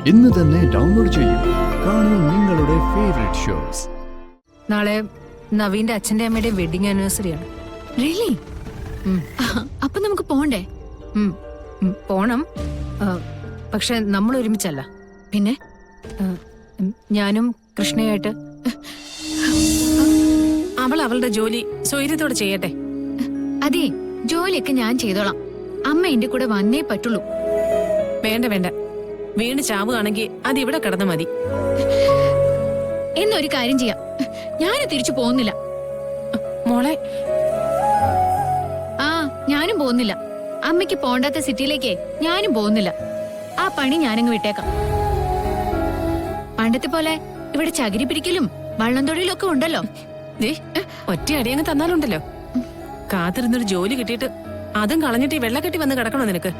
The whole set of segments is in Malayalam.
ഇന്ന് തന്നെ ഡൗൺലോഡ് ചെയ്യൂ. കാണൂ നിങ്ങളുടെ ഫേവറേറ്റ് ഷോസ്. നാളെ നവീന്റെ അച്ഛന്റെ അമ്മയുടെ വെഡിങ് ആനിവേഴ്സറിയാണ്. റിയലി? അപ്പൊ നമുക്ക് പോണ്ടേ? പോണം. പക്ഷെ നമ്മൾ ഒരുമിച്ചല്ല. പിന്നെ ഞാനും കൃഷ്ണയായിട്ട്. അവൾ അവളുടെ ജോലി സ്വൈര്യത്തോടെ ചെയ്യട്ടെ. അതെ, ജോലിയൊക്കെ ഞാൻ ചെയ്തോളാം. അമ്മ എന്റെ കൂടെ വന്നേ പറ്റുള്ളൂ. വേണ്ട വേണ്ട, വീണ് ചാവുകയാണെങ്കിൽ അത് ഇവിടെ കിടന്ന മതി. എന്നൊരു കാര്യം ചെയ്യാം, ഞാനും തിരിച്ചു പോകുന്നില്ല. മോളെ, ഞാനും പോകുന്നില്ല. അമ്മയ്ക്ക് പോണ്ടാത്ത സിറ്റിയിലേക്ക് ഞാനും പോകുന്നില്ല. ആ പണി ഞാനങ്ങ് വിട്ടേക്കാം. പണ്ടത്തെ പോലെ ഇവിടെ ചകിരി പിടിക്കലും വള്ളം തൊഴിലും ഒക്കെ ഉണ്ടല്ലോ. ഒറ്റ അടിയങ്ങ് തന്നാലുണ്ടല്ലോ. കാത്തിരുന്നൊരു ജോലി കിട്ടിയിട്ട് അതും കളഞ്ഞിട്ട് ഈ വെള്ളക്കെട്ടി വന്ന് കിടക്കണോ നിനക്ക്?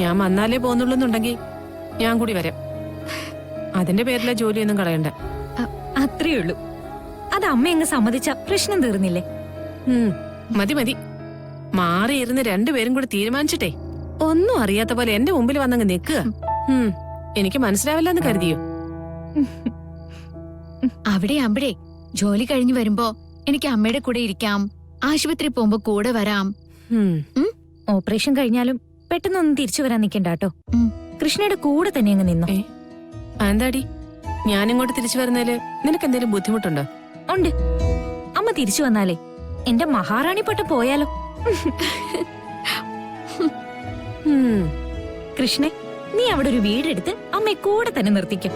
ഞാൻ വന്നാലേ പോകുന്നുള്ളൂന്നുണ്ടെങ്കിൽ ഞാൻ കൂടി വരാം. അതിന്റെ പേരിലെ ജോലിയൊന്നും കളയണ്ട. അത്രേ ഉള്ളൂ. അത് അമ്മ അങ്ങ് സമ്മതിച്ച പ്രശ്നം തീർന്നില്ലേ? മതി മതി, മാറിയിരുന്ന് രണ്ടുപേരും കൂടി തീരുമാനിച്ചിട്ടേ ഒന്നും അറിയാത്ത പോലെ എന്റെ മുമ്പിൽ വന്നങ്ങ് നിൽക്കുക. എനിക്ക് മനസ്സിലാവില്ലെന്ന് കരുതിയോ? അവിടെ ജോലി കഴിഞ്ഞു വരുമ്പോ എനിക്ക് അമ്മയുടെ കൂടെ ഇരിക്കാം, ആശുപത്രി പോകുമ്പോ കൂടെ വരാം. ഓപ്പറേഷൻ കഴിഞ്ഞാലും പെട്ടെന്നൊന്നും തിരിച്ചു വരാൻ നിൽക്കണ്ടാട്ടോ. കൃഷ്ണയുടെ കൂടെ തന്നെ അങ്ങ് നിന്നു. എന്താടി, ഞാനിങ്ങോട്ട് തിരിച്ചു വരുന്നതില് നിനക്ക് എന്തെങ്കിലും ബുദ്ധിമുട്ടുണ്ടോ? ഉണ്ട്. അമ്മ തിരിച്ചു വന്നാലേ എന്റെ മഹാറാണി പട്ടം പോയാലോ? കൃഷ്ണേ, നീ അവിടെ ഒരു വീടെടുത്ത് അമ്മയെ കൂടെ തന്നെ നിർത്തിക്കും.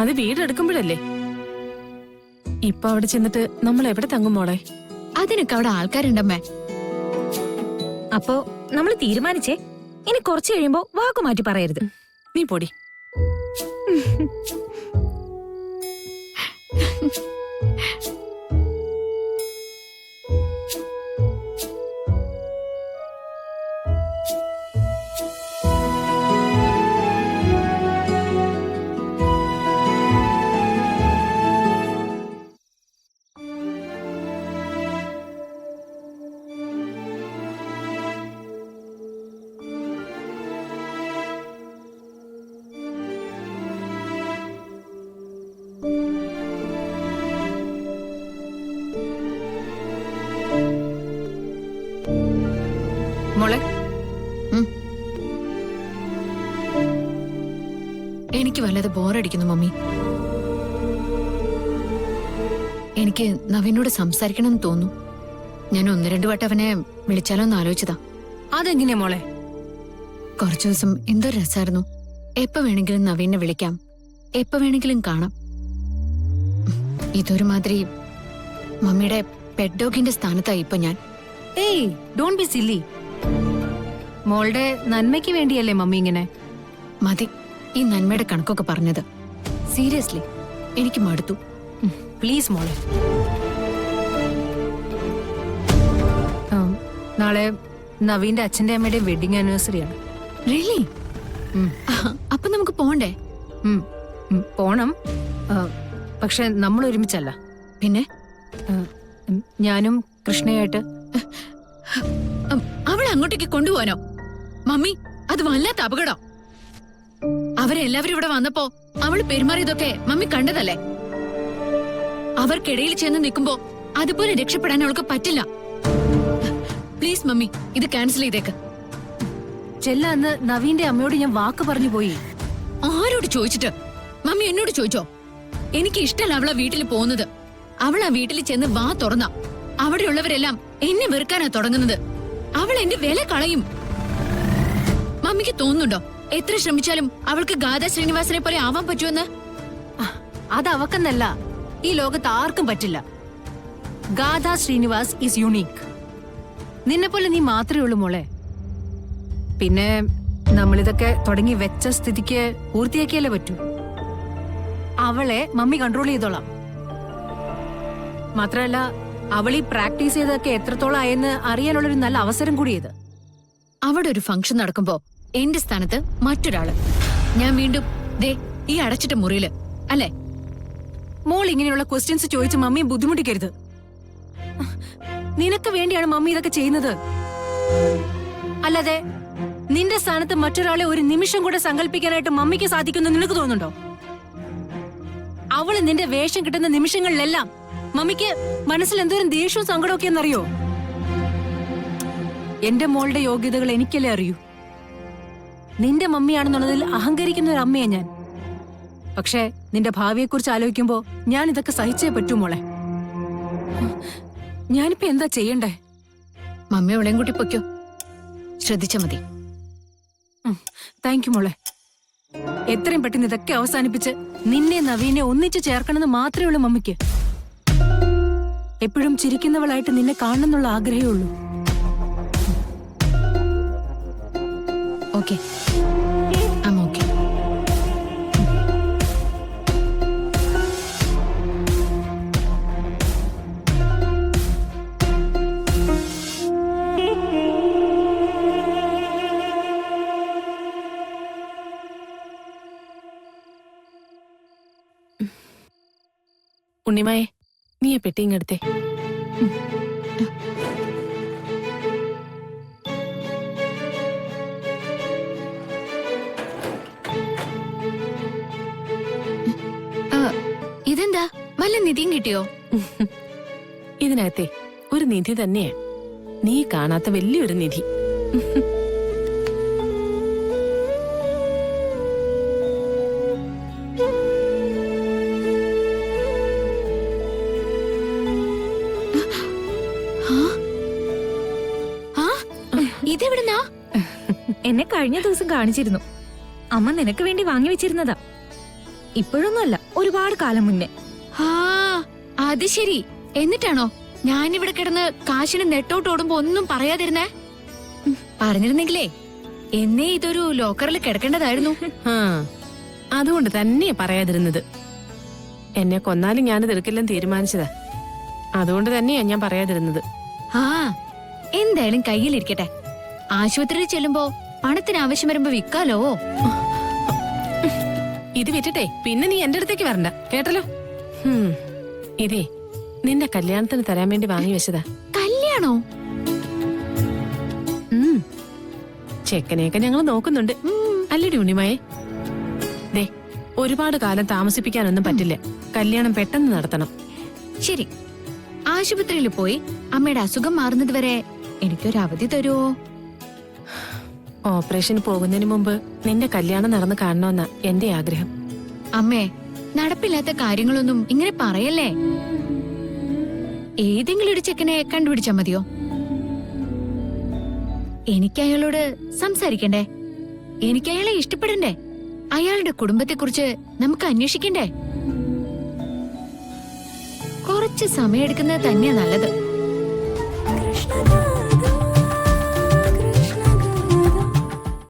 അത് വീടെടുക്കുമ്പോഴല്ലേ. ഇപ്പൊ അവിടെ ചെന്നിട്ട് നമ്മൾ എവിടെ തങ്ങും മോളെ? അതിനൊക്കെ അവിടെ ആൾക്കാരുണ്ടമ്മേ. അപ്പോ നമ്മൾ തീരുമാനിച്ചേ. ഇനി കുറച്ചു കഴിയുമ്പോ വാക്കുമാറ്റി പറയരുത്. നീ പൊടി. മോളെ, എനിക്ക് വല്ലാതെ ബോറടിക്കുന്നു മമ്മി. എനിക്ക് നവീനോട് സംസാരിക്കണമെന്ന് തോന്നുന്നു. ഞാൻ 1-2 വട്ടം അവനെ വിളിച്ചാലോ എന്ന് ആലോചിച്ചതാ. അതെങ്ങനെയാ മോളെ? കുറച്ചു ദിവസം എന്തോ രസായിരുന്നു. എപ്പോ വേണമെങ്കിലും നവീനെ വിളിക്കാം, എപ്പോ വേണമെങ്കിലും കാണാം. ഇതൊരു മാതിരി മമ്മിയുടെ പെറ്റ് ഡോഗിന്റെ സ്ഥാനത്തായി ഇപ്പൊ ഞാൻ. ഏയ്, ഡോണ്ട് ബി സില്ലി. മോളുടെ നന്മയ്ക്ക് വേണ്ടിയല്ലേ മമ്മി ഇങ്ങനെ? മതി ഈ നന്മയുടെ കണക്കൊക്കെ പറഞ്ഞത്. സീരിയസ്ലി എനിക്ക് മടുത്തു. പ്ലീസ് മോളെ. നാളെ നവീന്റെ അച്ഛന്റെ അമ്മയുടെ വെഡിങ് ആനിവേഴ്സറിയാണ്. റിയലി? അപ്പൊ നമുക്ക് പോണ്ടേ? പോണം. പക്ഷെ നമ്മൾ ഒരുമിച്ചല്ല. പിന്നെ ഞാനും കൃഷ്ണയായിട്ട്. അവളെ അങ്ങോട്ടേക്ക് കൊണ്ടുപോവാനോ? മമ്മി, അത് വല്ലാത്ത അപകടം. അവരെല്ലാവരും ഇവിടെ വന്നപ്പോ അവള് പെരുമാറിയതൊക്കെ മമ്മി കണ്ടതല്ലേ? അവർക്കിടയിൽ ചെന്ന് നിൽക്കുമ്പോ അതുപോലെ രക്ഷപ്പെടാൻ അവൾക്ക് പറ്റില്ല. പ്ലീസ് മമ്മി, ഇത് ക്യാൻസൽ ചെയ്തേക്ക്. ചെല്ല, അന്ന് നവീന്റെ അമ്മയോട് ഞാൻ വാക്ക് പറഞ്ഞു പോയി. ആരോട് ചോദിച്ചിട്ട്? മമ്മി എന്നോട് ചോദിച്ചോ? എനിക്ക് ഇഷ്ടമല്ല അവളാ വീട്ടിൽ പോകുന്നത്. അവളാ വീട്ടിൽ ചെന്ന് വാ തുറന്ന അവിടെയുള്ളവരെല്ലാം എന്നെ വെറുക്കാനാ തുടങ്ങുന്നത്. അവൾ എന്റെ വില കളയും. മമ്മിക്ക് തോന്നുന്നുണ്ടോ എത്ര ശ്രമിച്ചാലും അവൾക്ക് ഗാഥാ ശ്രീനിവാസനെ പോലെ ആവാൻ പറ്റുമെന്ന്? അത് അവക്കെന്നല്ല, ഈ ലോകത്ത് ആർക്കും പറ്റില്ല. ഗാഥാ ശ്രീനിവാസ് ഈസ് യുണീക്ക്. നിന്നെ പോലെ നീ മാത്രമേ ഉള്ളൂ മോളെ. പിന്നെ നമ്മളിതൊക്കെ തുടങ്ങി വെച്ച സ്ഥിതിക്ക് പൂർത്തിയാക്കിയല്ലേ പറ്റൂ. അവളെ മമ്മി കൺട്രോൾ ചെയ്തോളാം. മാത്രല്ല, അവൾ ഈ പ്രാക്ടീസ് ചെയ്തൊക്കെ എത്രത്തോളം ആയെന്ന് അറിയാനുള്ളൊരു നല്ല അവസരം കൂടിയത്. അവിടെ ഒരു ഫംഗ്ഷൻ നടക്കുമ്പോ എന്റെ സ്ഥാനത്ത് മറ്റൊരാള്. ഞാൻ വീണ്ടും ദേ ഈ അടച്ചിട്ട മുറിയില് അല്ലേ? മോൾ ഇങ്ങനെയുള്ള ക്വസ്റ്റ്യൻസ് ചോദിച്ച് മമ്മിയെ ബുദ്ധിമുട്ടിക്കരുത്. നിനക്ക് വേണ്ടിയാണ് മമ്മി ഇതൊക്കെ ചെയ്യുന്നത്. അല്ലാതെ നിന്റെ സ്ഥാനത്ത് മറ്റൊരാളെ ഒരു നിമിഷം കൂടെ സങ്കല്പിക്കാനായിട്ട് മമ്മിക്ക് സാധിക്കുമെന്ന് നിനക്ക് തോന്നുന്നുണ്ടോ? അവള് നിന്റെ വേഷം കിട്ടുന്ന നിമിഷങ്ങളിലെല്ലാം മമ്മിക്ക് മനസ്സിൽ എന്തോരം ദേഷ്യവും സങ്കടമൊക്കെ എന്നറിയോ? എന്റെ മോളുടെ യോഗ്യതകൾ എനിക്കല്ലേ അറിയൂ. നിന്റെ മമ്മിയാണെന്നുള്ളതിൽ അഹങ്കരിക്കുന്ന ഒരു അമ്മയാ ഞാൻ. പക്ഷേ നിന്റെ ഭാവിയെക്കുറിച്ച് ആലോചിക്കുമ്പോ ഞാൻ ഇതൊക്കെ സഹിച്ചേ പറ്റൂ മോളെ. ഞാനിപ്പോ എന്താ ചെയ്യണ്ടേ? മമ്മി അവളെയും കൂട്ടി പൊയ്ക്കോ. ശ്രദ്ധിച്ച മതി. താങ്ക് യു മോളെ. എത്രയും പെട്ടെന്ന് ഇതൊക്കെ അവസാനിപ്പിച്ച് നിന്നെ നവീനെ ഒന്നിച്ചു ചേർക്കണമെന്ന് മാത്രമേ ഉള്ളൂ മമ്മിക്ക്. എപ്പോഴും ചിരിക്കുന്നവളായിട്ട് നിന്നെ കാണണമെന്നുള്ള ആഗ്രഹമേ ഉള്ളൂ. Okay, okay. ഉണ്ണിമായെ, നീ ആ പെട്ടി ഇങ്ങെടുത്തേ. ഇതെന്താ, വല്ല നിധിയും കിട്ടിയോ? ഇതിനകത്തെ ഒരു നിധി തന്നെയാ. നീ കാണാത്ത വലിയൊരു നിധി. ഇതെവിടുന്നാ? എന്നെ കഴിഞ്ഞ ദിവസം കാണിച്ചിരുന്നു. അമ്മ നിനക്ക് വേണ്ടി വാങ്ങി വെച്ചിരുന്നതാ. ഇപ്പോഴൊന്നുമല്ല, ഒരുപാട് കാലം മുന്നേ. ആ, അത് ശരി. എന്നിട്ടാണോ ഞാനിവിടെ കിടന്ന് കാശിന് നെട്ടോട്ടോടുമ്പോ ഒന്നും പറയാതിരുന്നേ? പറഞ്ഞിരുന്നെങ്കിലേ എന്നെ ഇതൊരു ലോക്കറിൽ കിടക്കേണ്ടതായിരുന്നു. ആ, അതുകൊണ്ട് തന്നെയാ പറയാതിരുന്നത്. എന്നെ കൊന്നാലും ഞാനിത് എടുക്കില്ലെന്ന് തീരുമാനിച്ചതാ. അതുകൊണ്ട് തന്നെയാ ഞാൻ പറയാതിരുന്നത്. ആ, എന്തായാലും കയ്യിലിരിക്കട്ടെ. ആശുപത്രിയിൽ ചെല്ലുമ്പോ പണത്തിന് ആവശ്യം വരുമ്പോ വിൽക്കാലോ. ഇത് വിറ്റിട്ടെ പിന്നെ നീ എന്റെ അടുത്തേക്ക് വരണ്ട, കേട്ടല്ലോ. ഇതേ നിന്റെ കല്യാണത്തിന് തരാൻ വേണ്ടി വാങ്ങി വെച്ചതാ. കല്യാണോ? ചെക്കനെയൊക്കെ ഞങ്ങൾ നോക്കുന്നുണ്ട്. അല്ലടി ഉണ്ണിമായെ, ദേ ഒരുപാട് കാലം താമസിപ്പിക്കാനൊന്നും പറ്റില്ല. കല്യാണം പെട്ടെന്ന് നടത്തണം. ശരി, ആശുപത്രിയിൽ പോയി അമ്മയുടെ അസുഖം മാറുന്നത് വരെ എനിക്കൊരു അവധി തരുമോ? ഓപ്പറേഷന് പോകുന്നതിന് മുമ്പ് നിന്റെ കല്യാണം നടന്ന് കാണണമെന്നാ എന്റെ ആഗ്രഹം. അമ്മേ, നടപ്പില്ലാത്ത കാര്യങ്ങളൊന്നും ഇങ്ങനെ പറയല്ലേ. ഏതെങ്കിലും ഒരു ചെക്കനെ കണ്ടുപിടിച്ചാ മതിയോ? എനിക്ക് അയാളോട് സംസാരിക്കണ്ടേ? എനിക്ക് അയാളെ ഇഷ്ടപ്പെടണ്ടേ? അയാളുടെ കുടുംബത്തെക്കുറിച്ച് നമുക്ക് അന്വേഷിക്കണ്ടേ? കുറച്ച് സമയം എടുക്കുന്നത് തന്നെയാ നല്ലത്.